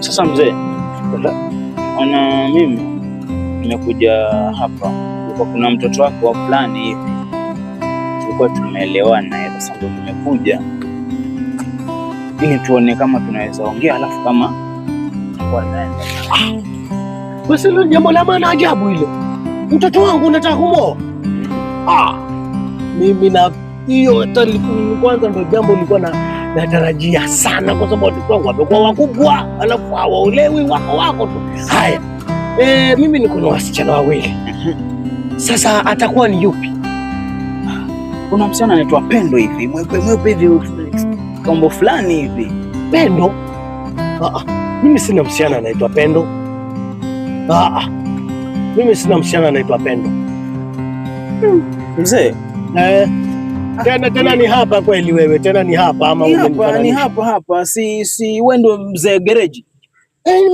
Sasa mzee, ona mimi nimekuja hapa, kuna mtoto wako wa fulani hivi tulikuwa tumeelewana naye, sasa ndio nimekuja ili tuone kama tunaweza ongea, alafu kama basi ndio jambo la maana ajabu hilo. Mtoto wangu unataka kumwoa? Mimi na hiyo hata kwanza ndio jambo nilikuwa natarajia sana, kwa sababu watoto wangu wamekuwa wakubwa, alafu hawaolewi, wako tu. Haya, mimi niko na wasichana wawili. Sasa atakuwa ni yupi? Kuna msichana anaitwa Pendo hivi, mweupe hivi, kombo fulani hivi. Pendo? Mimi sina msichana anaitwa Pendo. Mimi sina msichana anaitwa Pendo. Mzee, tena ni hapa kweli wewe? Tena ni hapa ama ni hapa? Si wewe ndo mzee gereji?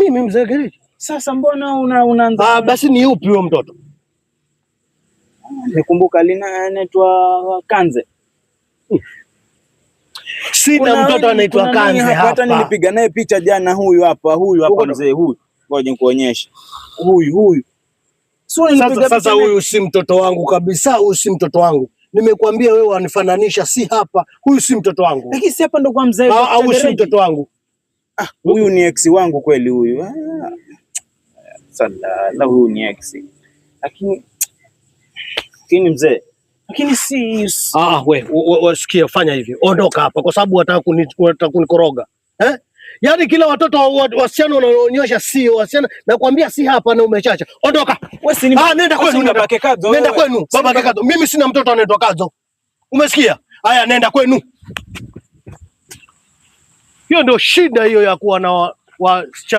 Mimi mzee gereji. Sasa mbona unaanza? Basi ni yupi huyo mtoto? Nikumbuka anaitwa Kanze. Sina mtoto anaitwa Kanze hapa. Hata nilipiga naye picha jana. Huyu hapa mzee huyu. Ngoja nikuonyeshe. Huyu. Sasa huyu si mtoto wangu kabisa, huyu si mtoto wangu. Nimekuambia wewe wanifananisha, si hapa. Huyu si mtoto wangu. Lakini si hapa ndo kwa mzee. Au si mtoto wangu. Huyu ni ex wangu kweli huyu. Sala, huyu ni ex. Lakini mzee. Lakini si wewe sikia, fanya hivi. Ondoka hapa kwa sababu wataka kunikoroga. Yaani kila watoto wasichana wanaonyesha sio wasichana, nakwambia si hapa na umechacha. Ondoka. Nenda kwenu. Nenda kwenu. Baba Kakazo. Mimi sina mtoto anaitwa Kazo. Umesikia? Haya, nenda kwenu. Hiyo ndio shida hiyo ya kuwa na